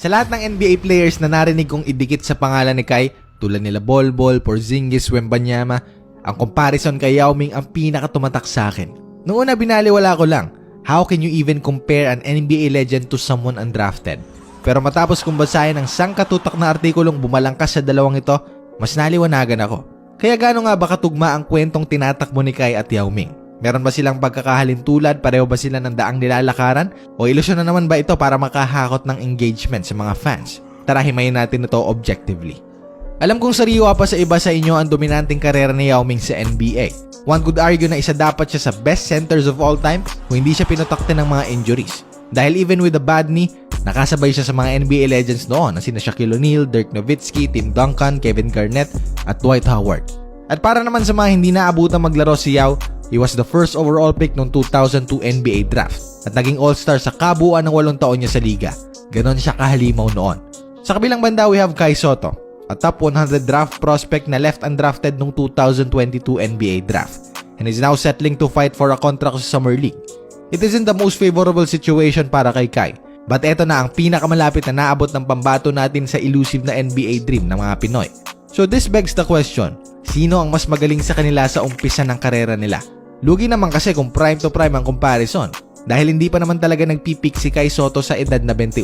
Sa lahat ng NBA players na narinig kong idikit sa pangalan ni Kai, tulad nila Bol Bol, Porzingis, Wembanyama, ang comparison kay Yao Ming ang pinakatumatak sa akin. Noong una binaliwala ko lang, how can you even compare an NBA legend to someone undrafted? Pero matapos kong basahin ang sangkatutak na artikulong bumalangkas sa dalawang ito, mas naliwanagan ako. Kaya gaano nga ba katugma ang kwentong tinatakbo ni Kai at Yao Ming? Meron ba silang pagkakahalintulad? Pareho ba sila ng daang nilalakaran? O ilusyon na naman ba ito para makahakot ng engagement sa mga fans? Tara himayin natin ito objectively. Alam kong sariwa pa sa iba sa inyo ang dominanteng karera ni Yao Ming sa NBA. One could argue na isa dapat siya sa best centers of all time kung hindi siya pinutakte ng mga injuries. Dahil even with a bad knee, nakasabay siya sa mga NBA legends noon na sina Shaquille O'Neal, Dirk Nowitzki, Tim Duncan, Kevin Garnett at Dwight Howard. At para naman sa mga hindi naabutang maglaro si Yao, he was the first overall pick noong 2002 NBA draft at naging all-star sa kabuuan ng 8 taon niya sa liga. Ganon siya kahalimaw noon. Sa kabilang banda we have Kai Sotto, a top 100 draft prospect na left undrafted noong 2022 NBA draft and is now settling to fight for a contract sa Summer League. It isn't the most favorable situation para kay Kai, but eto na ang pinakamalapit na naabot ng pambato natin sa elusive na NBA dream ng mga Pinoy. So this begs the question, sino ang mas magaling sa kanila sa umpisa ng karera nila? Lugi naman kasi kung prime to prime ang comparison dahil hindi pa naman talaga nagpipik si Kai Sotto sa edad na 21.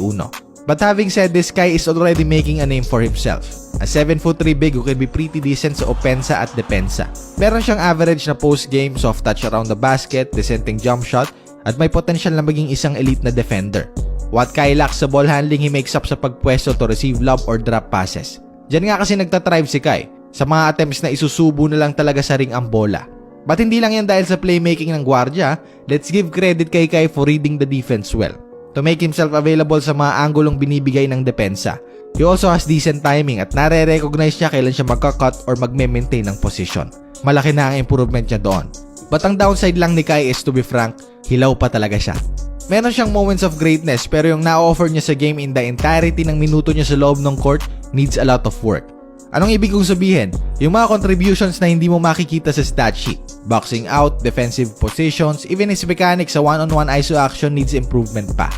But having said this, Kai is already making a name for himself. A 7'3" big who can be pretty decent sa opensa at depensa. Meron siyang average na post-game, soft touch around the basket, dissenting jump shot, at may potential na maging isang elite na defender. What Kai lacks sa ball handling, he makes up sa pagpwesto to receive lob or drop passes. Diyan nga kasi nagtatrive si Kai sa mga attempts na isusubo na lang talaga sa ring ang bola. But hindi lang yan dahil sa playmaking ng gwardiya, let's give credit kay Kai for reading the defense well. To make himself available sa mga anggulong binibigay ng depensa. He also has decent timing at nare-recognize niya kailan siya magka-cut or magme-maintain ng position. Malaki na ang improvement niya doon. But ang downside lang ni Kai is, to be frank, hilaw pa talaga siya. Meron siyang moments of greatness pero yung na-offer niya sa game in the entirety ng minuto niya sa loob ng court needs a lot of work. Anong ibig kong sabihin? Yung mga contributions na hindi mo makikita sa stat sheet. Boxing out, defensive positions, even his mechanics sa one-on-one ISO action needs improvement pa.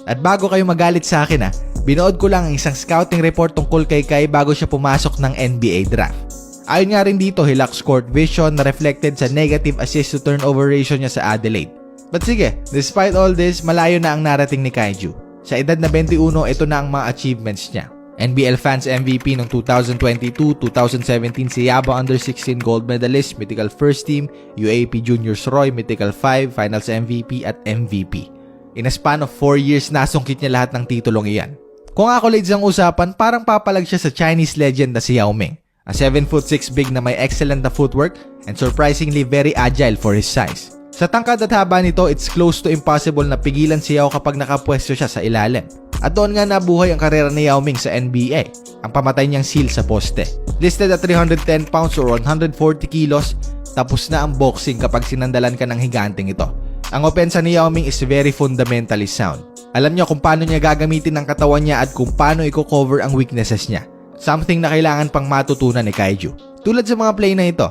At bago kayo magalit sa akin binood ko lang ang isang scouting report tungkol kay Kai bago siya pumasok ng NBA draft. Ayon nga rin dito, he lacks court vision na reflected sa negative assist to turnover ratio niya sa Adelaide. But sige, despite all this, malayo na ang narating ni Kaiju. Sa edad na 21, ito na ang mga achievements niya. NBL Fans MVP noong 2022-2017 si Yaba Under-16 Gold Medalist, Mythical First Team, UAP Juniors Roy, Mythical 5, Finals MVP at MVP. In a span of 4 years, nasungkit niya lahat ng titulong iyan. Kung accolades ang usapan, parang papalag siya sa Chinese legend na si Yao Ming. A 7'6" big na may excellent na footwork and surprisingly very agile for his size. Sa tangkad at haba nito, it's close to impossible na pigilan si Yao kapag nakapwesto siya sa ilalim. At doon nga nabuhay ang karera ni Yao Ming sa NBA, ang pamatay niyang seal sa poste. Listed at 310 pounds or 140 kilos, tapos na ang boxing kapag sinandalan ka ng higanteng ito. Ang opensa ni Yao Ming is very fundamentally sound. Alam niya kung paano niya gagamitin ang katawan niya at kung paano i-cover ang weaknesses niya. Something na kailangan pang matutunan ni Kaiju. Tulad sa mga play na ito,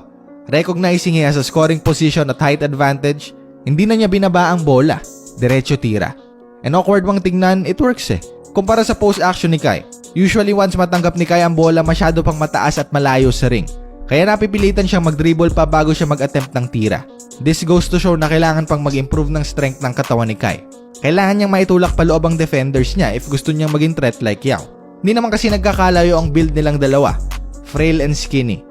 recognizing he has a scoring position at height advantage, hindi na niya binaba ang bola, diretso tira. And awkward bang tingnan, it works Kumpara sa post-action ni Kai, usually once matanggap ni Kai ang bola, masyado pang mataas at malayo sa ring. Kaya napipilitan siyang mag-dribble pa bago siya mag-attempt ng tira. This goes to show na kailangan pang mag-improve ng strength ng katawan ni Kai. Kailangan niyang maitulak pa loob ang defenders niya if gusto niyang maging threat like Yao. Hindi naman kasi nagkakalayo ang build nilang dalawa, frail and skinny.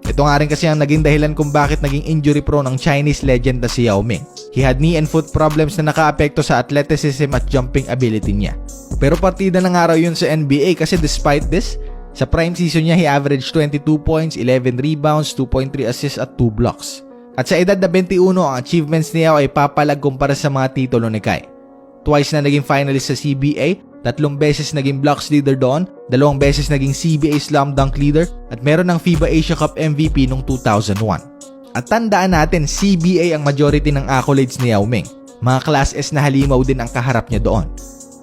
Ito nga rin kasi ang naging dahilan kung bakit naging injury prone ang Chinese legend na si Yao Ming. He had knee and foot problems na nakaapekto sa athleticism at jumping ability niya. Pero partida ng araw yun sa NBA kasi despite this, sa prime season niya he averaged 22 points, 11 rebounds, 2.3 assists at 2 blocks. At sa edad na 21, ang achievements ni Yao ay papalag kumpara sa mga titulo ni Kai. Twice na naging finalist sa CBA, 3 beses naging blocks leader doon, 2 beses naging CBA slam dunk leader, at meron ng FIBA Asia Cup MVP noong 2001. At tandaan natin, CBA ang majority ng accolades ni Yao Ming. Mga Class S na halimaw din ang kaharap niya doon.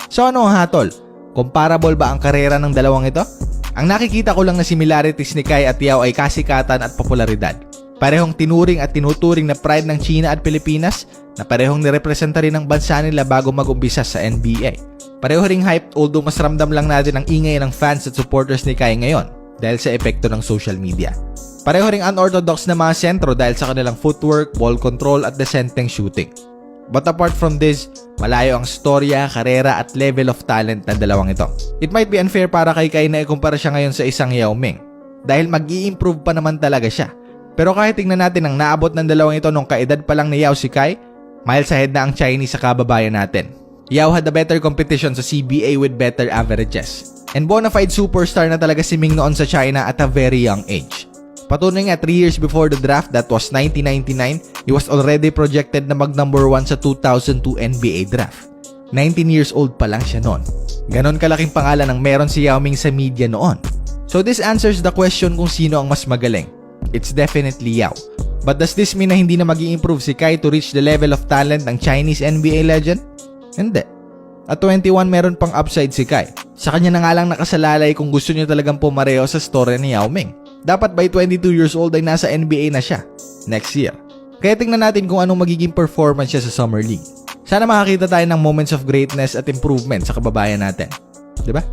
So ano ang hatol? Comparable ba ang karera ng dalawang ito? Ang nakikita ko lang na similarities ni Kai at Yao ay kasikatan at popularidad. Parehong tinuring at tinuturing na pride ng China at Pilipinas na parehong nirepresenta rin ng bansa nila bago mag-umpisa sa NBA. Pareho ring hyped although mas ramdam lang natin ang ingay ng fans at supporters ni Kai ngayon dahil sa epekto ng social media. Pareho ring unorthodox na mga sentro dahil sa kanilang footwork, ball control at decenteng shooting. But apart from this, malayo ang storya, karera at level of talent ng dalawang ito. It might be unfair para kay Kai na ikumpara siya ngayon sa isang Yao Ming dahil mag-i-improve pa naman talaga siya. Pero kahit tingnan natin ang naabot ng dalawang ito nung kaedad pa lang ni Yao si Kai, miles ahead na ang Chinese sa kababayan natin. Yao had a better competition sa CBA with better averages. And bona fide superstar na talaga si Ming noon sa China at a very young age. Patunay nga 3 years before the draft, that was 1999, he was already projected na mag number 1 sa 2002 NBA draft. 19 years old pa lang siya noon. Ganon kalaking pangalan ang meron si Yao Ming sa media noon. So this answers the question kung sino ang mas magaling. It's definitely Yao. But does this mean na hindi na mag-i-improve si Kai to reach the level of talent ng Chinese NBA legend? Hindi. At 21 meron pang upside si Kai. Sa kanya na nga lang nakasalalay kung gusto niya talagang pumareho sa story ni Yao Ming. Dapat by 22 years old ay nasa NBA na siya next year. Kaya tingnan natin kung anong magiging performance siya sa Summer League. Sana makakita tayo ng moments of greatness at improvement sa kababayan natin. 'Di ba?